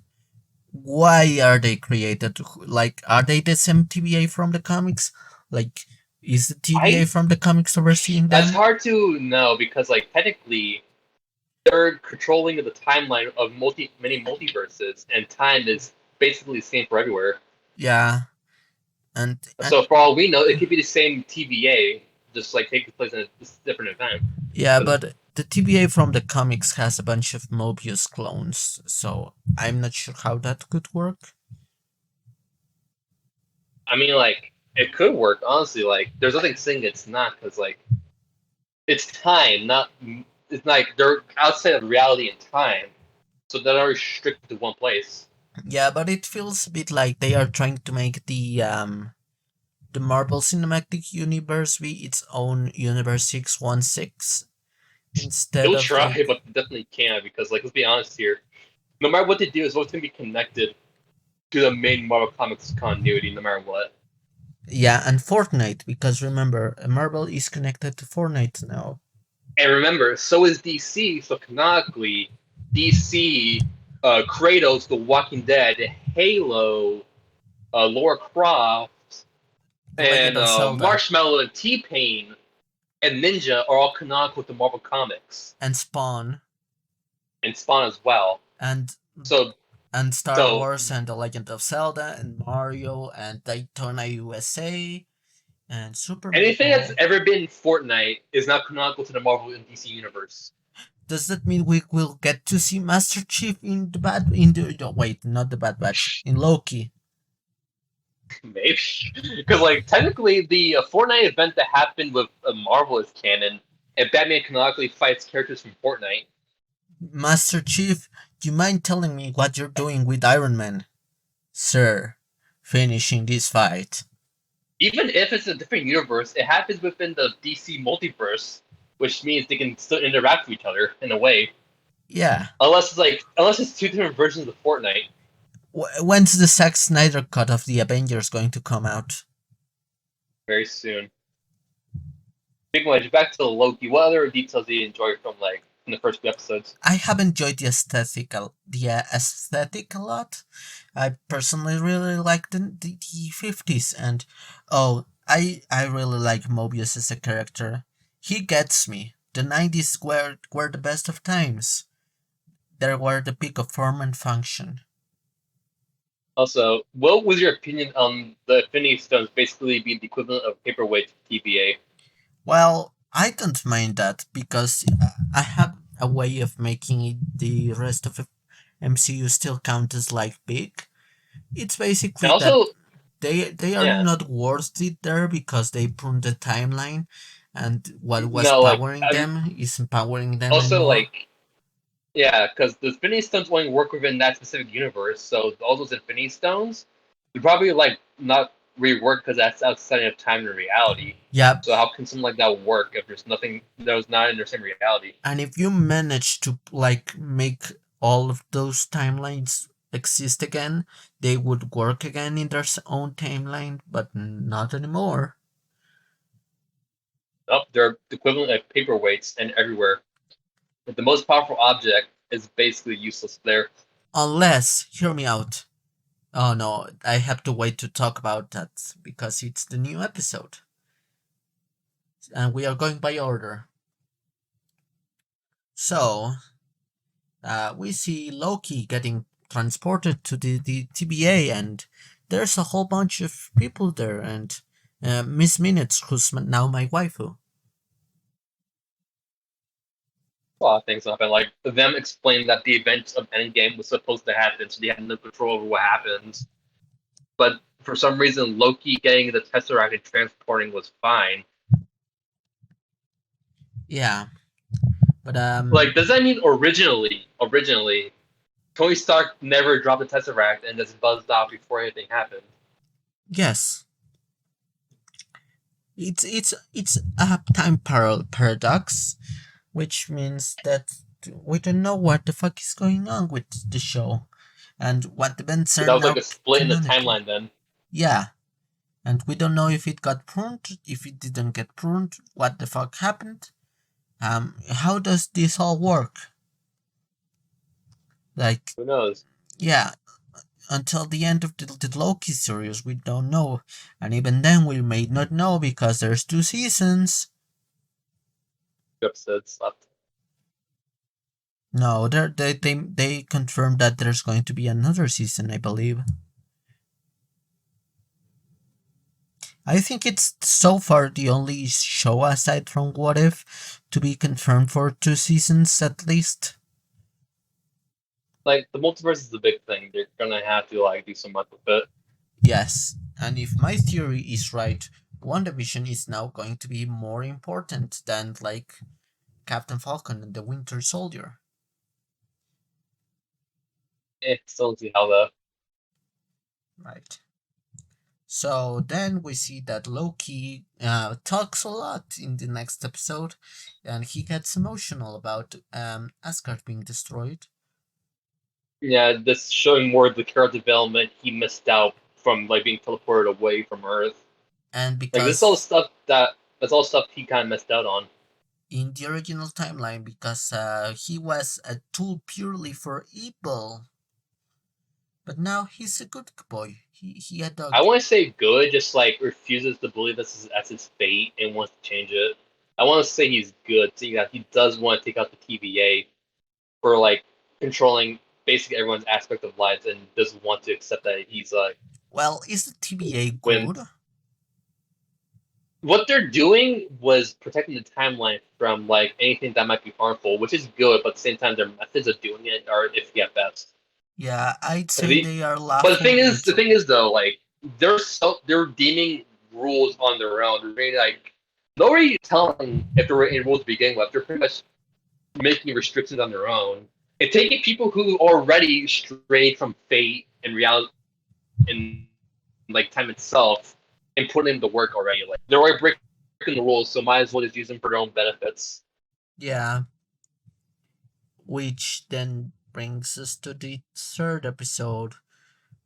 why are they created? Like, are they the same TBA from the comics? Like, is the TBA I from the comics overseeing That's them? hard to know because like technically they're controlling the timeline of many multiverses, and time is basically the same for everywhere. Yeah, and So for all we know, it could be the same TVA, just like taking place in a different event. yeah, But but the TBA from the comics has a bunch of Mobius clones, so I'm not sure how that could work. I mean, like it could work honestly. Like there's nothing saying it's not because like it's time, not it's like they're outside of reality and time, so they're not restricted to one place. Yeah, but it feels a bit like they are trying to make the Marvel Cinematic Universe be its own Universe 616 instead They'll of try, like, but they definitely can't because like let's be honest here. No matter what they do, it's always going to be connected to the main Marvel Comics continuity, no matter what. yeah, and Fortnite, because remember, Marvel is connected to Fortnite now. And remember, so is DC. So canonically, DC, Kratos, The Walking Dead, Halo, Laura Croft, The Legend and of Zelda Marshmallow and T Pain and Ninja are all canonical with the Marvel Comics and Spawn and Spawn as well. and So, and Star so Wars and The Legend of Zelda and Mario and Daytona USA and Super anything that's Mario. ever been Fortnite is now canonical to the Marvel and DC universe. Does that mean we will get to see Master Chief in the bad in the no, wait, not the Bad Batch, in Loki? Maybe because like technically the Fortnite event that happened with Marvel is canon, and Batman canonically fights characters from Fortnite. Master Chief, do you mind telling me what you're doing with Iron Man? Sir, finishing this fight. Even if it's a different universe, it happens within the DC multiverse, which means they can still interact with each other in a way. Yeah. Unless it's two different versions of Fortnite. When's the Zack Snyder cut of the Avengers going to come out? Very soon. Big one. Back to the Loki. What other details do you enjoy from like in the first few episodes? I have enjoyed the aesthetic a lot. I personally really like the 50s, and oh, I really like Mobius as a character. He gets me. The 90s were the best of times. They were the peak of form and function. Also, what was your opinion on the Infinity Stones basically being the equivalent of paperweight to TBA? Well, I don't mind that because I have a way of making the rest of the MCU still count as like big. It's And basically that also, they are yeah, not worth it there because they prune the timeline, and what was no, like powering them isn't powering them also anymore. like yeah, because the Infinity Stones only work within that specific universe. So all those Infinity Stones, they're probably like not. rework because that's outside of time and reality. Yeah, So how can something like that work if there's nothing that was not in the same reality? and if you manage to like make all of those timelines exist again, they would work again in their own timeline, but not anymore. Oh, they're the equivalent of paperweights and everywhere. But the most powerful object is basically useless there. Unless, hear me out. Oh no, I have to wait to talk about that because it's the new episode. And we are going by order. So, we see Loki getting transported to the TBA, and there's a whole bunch of people there, and Miss Minutes, who's now my waifu. A lot of things happen. Like them explaining that the event of Endgame was supposed to happen, so they had no control over what happens. But for some reason, Loki getting the Tesseract and transporting was fine. Yeah, but Like, does that mean originally, Tony Stark never dropped the Tesseract and just buzzed off before anything happened? yes, it's a time paradox, which means that we don't know what the fuck is going on with the show and what events So are that was like now a split in the canonical. timeline then. Yeah, and we don't know if it got pruned, if it didn't get pruned, what the fuck happened. How does this all work? Like, Who knows? yeah, until the end of the Loki series, we don't know, and even then, we may not know because there's 2 seasons. 2 episodes left. No, they confirmed that there's going to be another season, I believe. I think it's so far the only show aside from What If to be confirmed for 2 seasons at least. Like the multiverse is the big thing. They're gonna have to like do some much with it. Yes, and if my theory is right, WandaVision is now going to be more important than like Captain Falcon and the Winter Soldier. Still see how the Right. So then we see that Loki talks a lot in the next episode, and he gets emotional about Asgard being destroyed. yeah, this showing more of the character development he missed out from like being teleported away from Earth. And Like this is all because stuff that's all stuff he kind of missed out on. in the original timeline, because he was a tool purely for evil, but now he's a good boy. He had I dog. want to say good, just like refuses to believe this is as his fate and wants to change it. I want to say he's good, seeing that he does want to take out the TVA for like controlling basically everyone's aspect of lives and doesn't want to accept that he's like Well, is the TBA when good? what they're doing was protecting the timeline from like anything that might be harmful, which is good, but at the same time their methods of doing it are iffy at best. Yeah, I'd say The, they are but lawful the thing neutral. is though, like they're deeming rules on their own. They're really like nobody telling if there were any rules to begin with. They're pretty much making restrictions on their own and taking people who already strayed from fate and reality in like time itself and putting them to work already. Like they're already breaking the rules, so might as well just use them for their own benefits. Yeah, which then brings us to the third episode,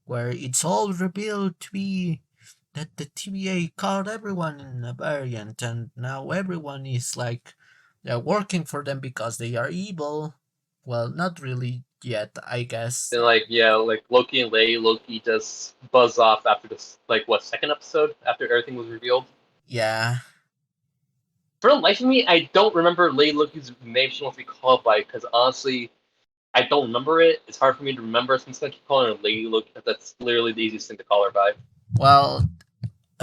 where it's all revealed to be that the TVA caught everyone in a variant, and now everyone is like they're working for them because they are evil. Well, not really yet, I guess. And like yeah, like Loki and Loki just buzz off after this like what second episode after everything was revealed. Yeah. For the life of me, I don't remember Loki's name she wants to be called by because honestly, I don't remember it. It's hard for me to remember since I keep calling her Lady Loki because that's literally the easiest thing to call her by. Well,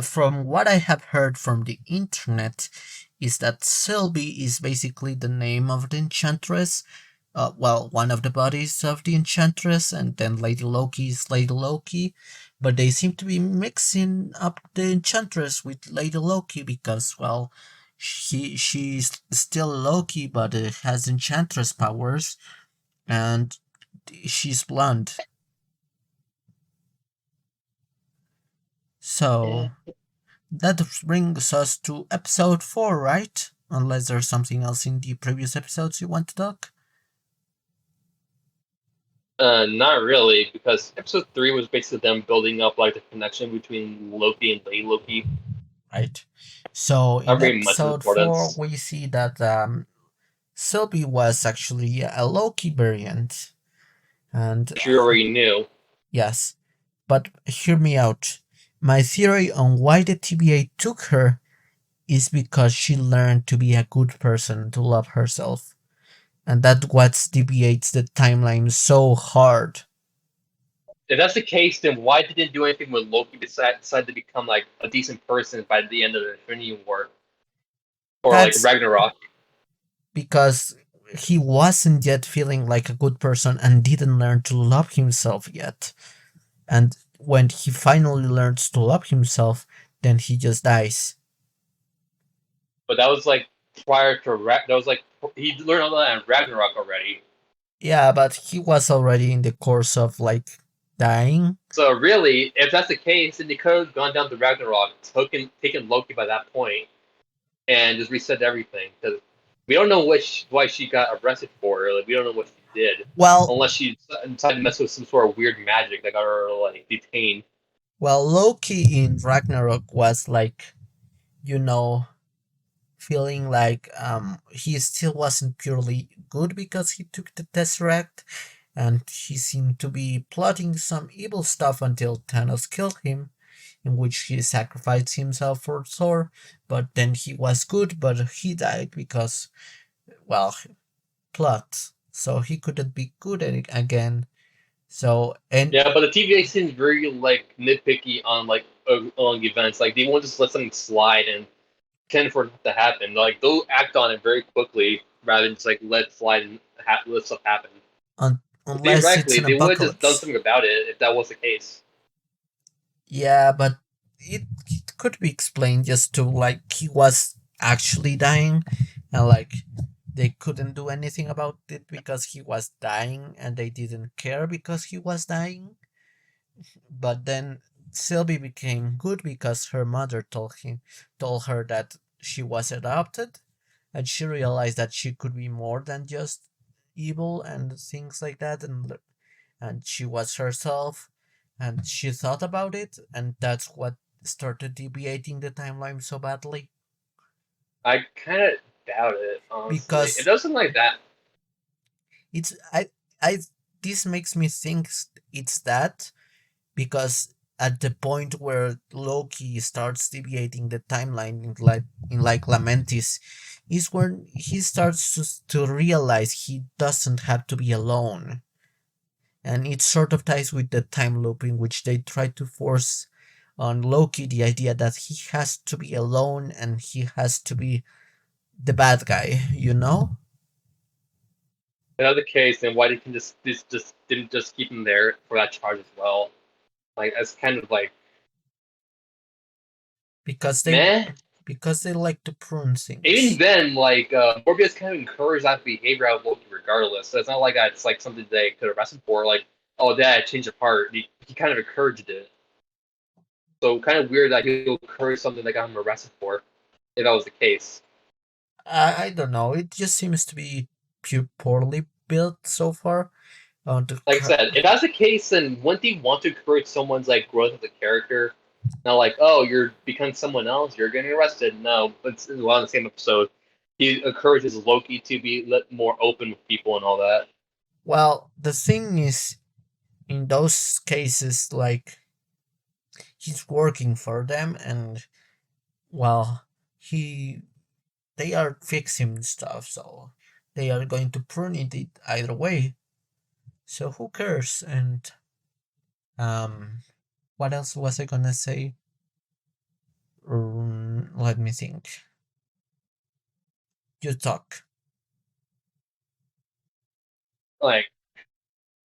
from what I have heard from the internet, is that Sylvie is basically the name of the Enchantress. Well, one of the bodies of the Enchantress, and then Lady Loki is Lady Loki. But they seem to be mixing up the Enchantress with Lady Loki because, well, she's still Loki, but has Enchantress powers, and she's blonde. So that brings us to episode 4, right? Unless there's something else in the previous episodes you want to talk. Not really, because episode 3 was basically them building up like the connection between Loki and Lady Loki. Right. So Not in very much of episode 4, importance. we see that Sylvie was actually a Loki variant. And She already knew. yes, but hear me out. My theory on why the TVA took her is because she learned to be a good person, to love herself. And that's what deviates the timeline so hard. If that's the case, then why didn't they do anything when Loki decide to become like a decent person by the end of the Infinity War or like That's Ragnarok? because he wasn't yet feeling like a good person and didn't learn to love himself yet. And when he finally learns to love himself, then he just dies. But that was like prior to that was like he learned all that in Ragnarok already. Yeah, but he was already in the course of like dying. So really, if that's the case, then they could have gone down to Ragnarok, taken Loki by that point, and just reset everything. Because we don't know why she got arrested for. Really, we don't know what she did, Well, unless she decided to mess with some sort of weird magic that got her like detained. Loki in Ragnarok was like, you know, feeling like he still wasn't purely good because he took the Tesseract, and he seemed to be plotting some evil stuff until Thanos killed him, in which he sacrificed himself for Thor. But then he was good, but he died because, well, plot. So he couldn't be good again. So, and Yeah, but the TVA seems very like nitpicky on like on events. Like they won't just let something slide and tend for it to happen. Like they'll act on it very quickly rather than just like let slide and let stuff happen. unless it's Theoretically, an they would have just done apocalypse. something about it if that was the case. Yeah, but it could be explained just to like he was actually dying, and like they couldn't do anything about it because he was dying, and they didn't care because he was dying. But then Sylvie became good because her mother told her that she was adopted, and she realized that she could be more than just evil and things like that, and she was herself, and she thought about it, and that's what started deviating the timeline so badly. I kind of doubt it, honestly. It Because doesn't like that. it's I this makes me think it's that, because at the point where Loki starts deviating the timeline in like Lamentis is when he starts to realize he doesn't have to be alone. And it sort of ties with the time loop in which they try to force on Loki the idea that he has to be alone and he has to be the bad guy, you know? In other case, then why didn't just didn't just keep him there for that charge as well? Like that's kind of like Because they meh. because they like to prune Even things. then, like Morbius kind of encouraged that behavior out of Loki regardless. So it's not like that's like something they could arrest him for. Like, oh, Dad, change of heart. He kind of encouraged it. So kind of weird that he'll encourage something that got him arrested for, if that was the case. I don't know. It just seems to be poorly built so far. The Like I said, if that's the case, then wouldn't he want to encourage someone's like growth as a character? Not like, oh, you're becoming someone else, you're getting arrested. No, but it's well in the same episode. He encourages Loki to be more open with people and all that. the thing is, in those cases, like he's working for them, and well, he they are fixing stuff, so they are going to prune it either way. So who cares? And what else was I gonna say? Let me think. You talk. Like,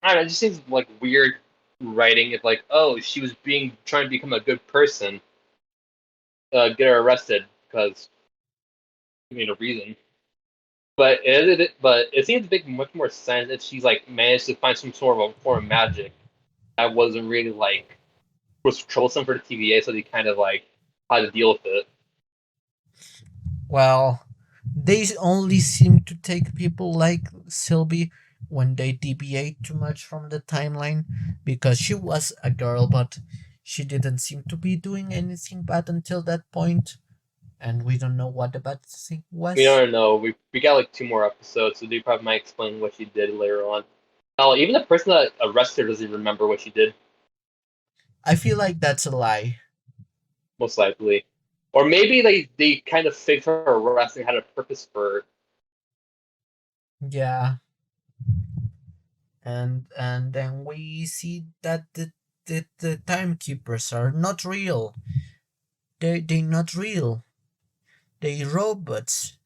I don't know, it just seems like weird writing. If like, oh, she was being trying to become a good person, get her arrested because you need a reason. But it seems to make much more sense if she's like managed to find some sort of a form of magic that wasn't really like was troublesome for the TVA, so they kind of like had to deal with it. Well, they only seem to take people like Sylvie when they deviate too much from the timeline because she was a girl, but she didn't seem to be doing anything bad until that point, and we don't know what the bad thing We was. don't know. We got like 2 more episodes, so they probably might explain what she did later on. Hell, even the person that arrested her doesn't remember what she did, I feel like that's a lie. most likely. Or maybe they kind of faked her arrest and had a purpose for her. Yeah, and then we see that the timekeepers are not real. They not real. They robots.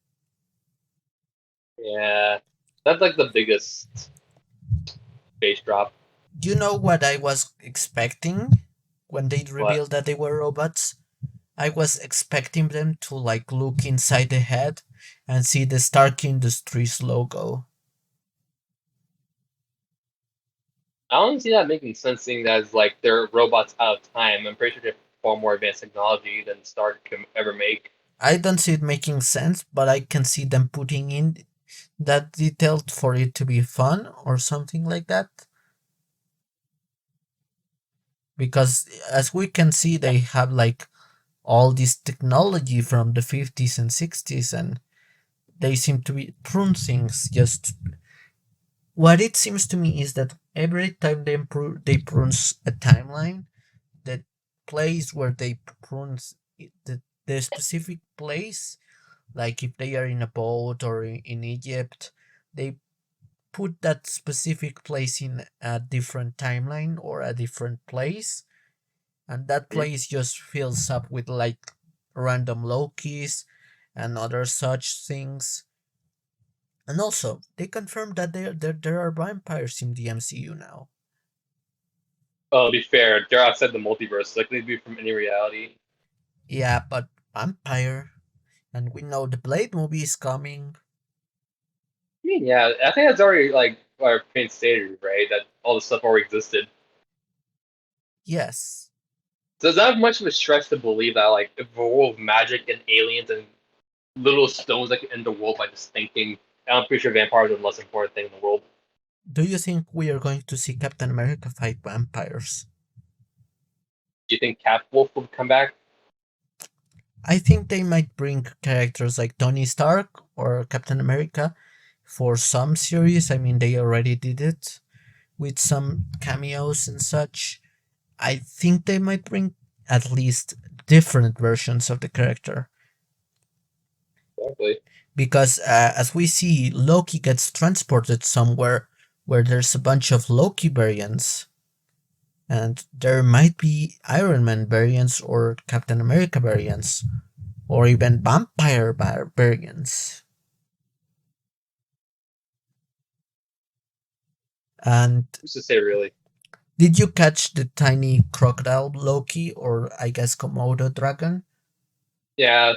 Yeah, that's like the biggest face drop. Do you know what I was expecting when they But revealed that they were robots? I was expecting them to like look inside the head and see the Stark Industries logo. I don't see that making sense, seeing that as like they're robots out of time. I'm pretty sure they have far more advanced technology than Stark can ever make. I don't see it making sense, but I can see them putting in that detail for it to be fun or something like that. Because as we can see, they have like all this technology from the 50s and 60s, and they seem to be prune things. Just what it seems to me is that every time they prune a timeline, the place where they prune the specific place, like if they are in a boat or in Egypt, they put that specific place in a different timeline or a different place, and that Hmm? place just fills up with like random Lokis and other such things. And also, they confirmed that there are vampires in the MCU now. To be fair, they're outside the multiverse. Like they'd be from any reality. Yeah, but vampire, and we know the Blade movie is coming. I mean, yeah, I think that's already like our main stated, right? That all this stuff already existed. Yes. So it's not much of a stretch to believe that like if a world of magic and aliens and little stones that can end the world by just thinking, I'm pretty sure vampires are the less important thing in the world. Do you think we are going to see Captain America fight vampires? Do you think Cat Wolf will come back? I think they might bring characters like Tony Stark or Captain America for some series. I mean, they already did it with some cameos and such. I think they might bring at least different versions of the character Exactly. because as we see, Loki gets transported somewhere where there's a bunch of Loki variants, and there might be Iron Man variants or Captain America variants or even vampire variants. And Who's to say really? did you catch the tiny crocodile Loki or I guess Komodo dragon? Yeah,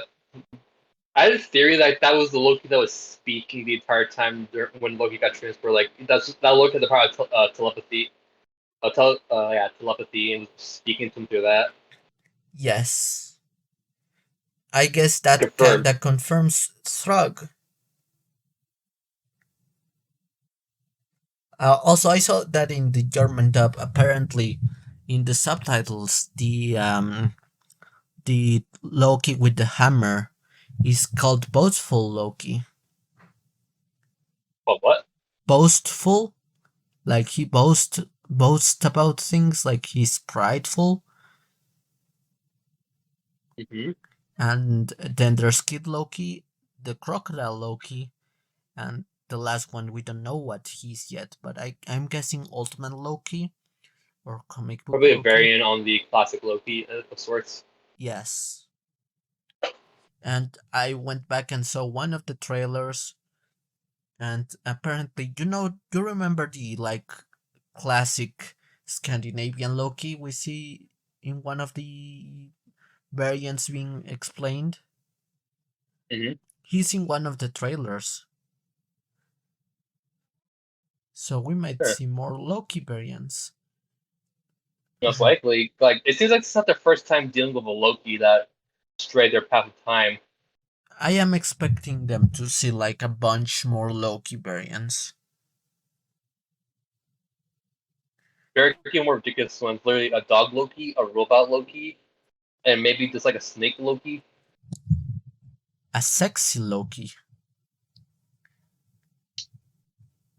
I had a theory that that was the Loki that was speaking the entire time when Loki got transferred. Like that Loki had the power of telepathy, yeah, telepathy, and was speaking to him through that. Yes. I guess that Confirmed. kinda confirms Thrug. Also, I saw that in the German dub. Apparently, in the subtitles, the Loki with the hammer is called boastful Loki. But what? Boastful, like he boasts about things, like he's prideful. Mm-hmm. And then there's Kid Loki, the crocodile Loki, and the last one we don't know what he's yet, but I'm guessing Ultimate Loki or comic book Probably a Loki. variant on the classic Loki of sorts. Yes. And I went back and saw one of the trailers, and apparently, you remember the like classic Scandinavian Loki we see in one of the variants being explained. Mm-hmm. He's in one of the trailers, so we might Sure. see more Loki variants. Most likely. Like it seems like it's not their first time dealing with a Loki that strayed their path of time. I am expecting them to see like a bunch more Loki variants. Very few more ridiculous ones. Literally a dog Loki, a robot Loki, and maybe just like a snake Loki. A sexy Loki.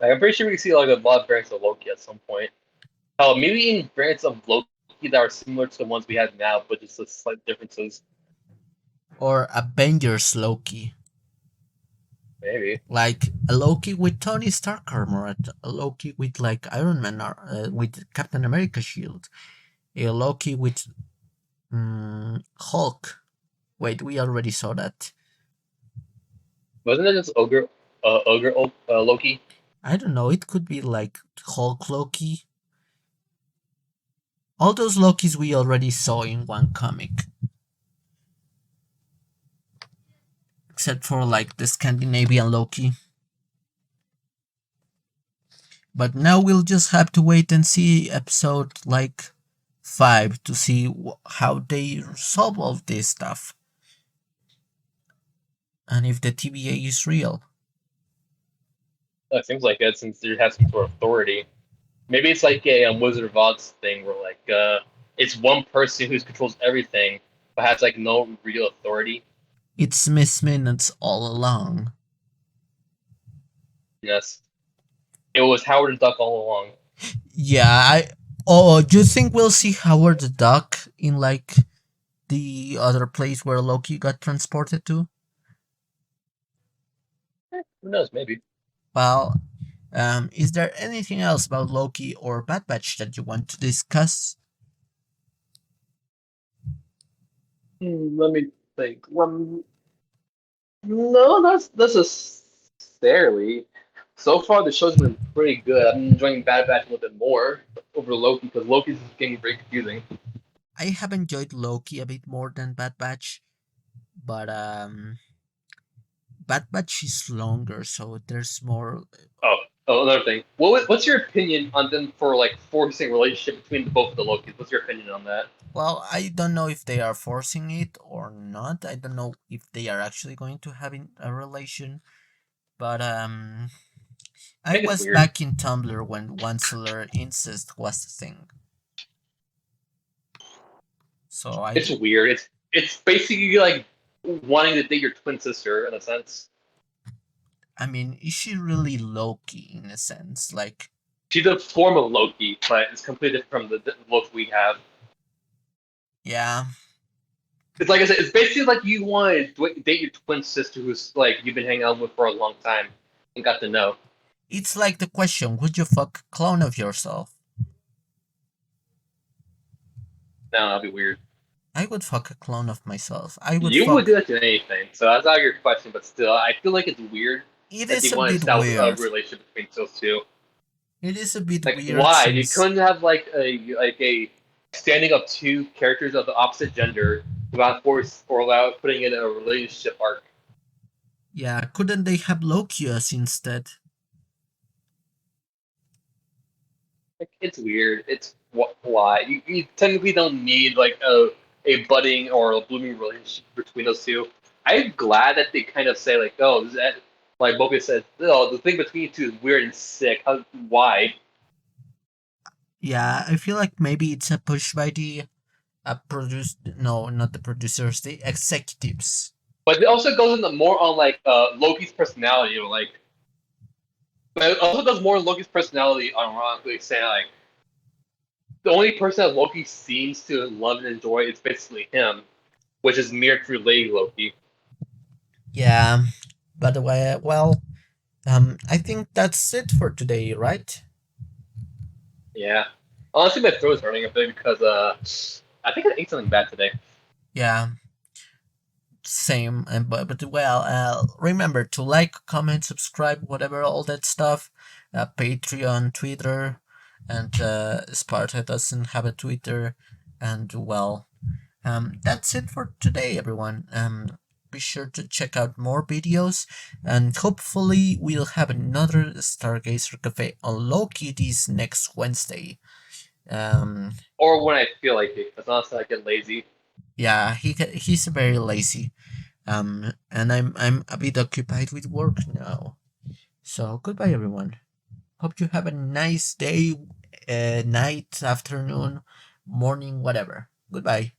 Like, I'm pretty sure we can see like a lot of variants of Loki at some point. Hell, maybe even variants of Loki that are similar to the ones we have now, but just with slight differences. Or Avengers Loki. Maybe. Like a Loki with Tony Stark armor, a Loki with like Iron Man, with Captain America shield, a Loki with Hulk. Wait, we already saw that. Wasn't it just Loki? I don't know. It could be like Hulk Loki. All those Lokis we already saw in one comic, except for like the Scandinavian Loki. But now we'll just have to wait and see episode like 5 to see how they solve all this stuff and if the TVA is real. It seems like it since there has some sort of authority. Maybe it's like a Wizard of Oz thing where like it's one person who controls everything but has like no real authority. It's Miss Minutes all along. Yes, it was Howard the Duck all along. Yeah, I. Oh, do you think we'll see Howard the Duck in like the other place where Loki got transported to? Who knows? Maybe. Well, is there anything else about Loki or Bad Batch that you want to discuss? Let me think. No, that's necessarily. So far, the show's been pretty good. I'm enjoying Bad Batch a little bit more over Loki because Loki's getting very confusing. I have enjoyed Loki a bit more than Bad Batch, but Bad Batch is longer, so there's more. Another thing. What's your opinion on them for like forcing a relationship between both of the Lokis? What's your opinion on that? Well, I don't know if they are forcing it or not. I don't know if they are actually going to have a relation, but I I think it's was weird. back in Tumblr when onceler incest was a thing. So It's weird. It's basically like wanting to date your twin sister in a sense. I mean, is she really Loki in a sense? Like, She's a form of Loki, but it's completely different from the Loki we have. yeah, It's like I said, it's basically like you want to date your twin sister who's like you've been hanging out with for a long time and got to know. it's like the question: would you fuck a clone of yourself? No, that'd be weird. I would fuck a clone of myself. I would You would do fuck. that to anything, so that's not your question. But still, I feel like it's weird It that they is a want to bit establish a weird. relationship between those two. It is a bit Like, weird why? You since, couldn't have like a standing up two characters of the opposite gender without force or without putting in a relationship arc. yeah, couldn't they have Lokius instead? Like, it's weird. It's why you technically don't need like a budding or a blooming relationship between those two. I'm glad that they kind of say like, oh, that like Mobius said, oh, the thing between you two is weird and sick. Why? Yeah, I feel like maybe it's a push by the produce. No, not the producers, the executives. But it also goes into more on like Loki's personality, or like, but it also does more on Loki's personality. Ironically, saying like the only person that Loki seems to love and enjoy is basically him, which is mirrored through Lady Loki. Yeah, but well, I think that's it for today, right? Yeah. Honestly, my throat is hurting a bit because I think I ate something bad today. Yeah, same. And but well, remember to like, comment, subscribe, whatever, all that stuff. Patreon, Twitter, and Sparta doesn't have a Twitter, and well, that's it for today, everyone. Be sure to check out more videos, and hopefully we'll have another Stargazer Cafe on Loki this next Wednesday. Um, or when I feel like it. Because honestly, I get lazy. yeah, he's very lazy. And I'm a bit occupied with work now. So goodbye, everyone. Hope you have a nice day, night, afternoon, morning, whatever. Goodbye.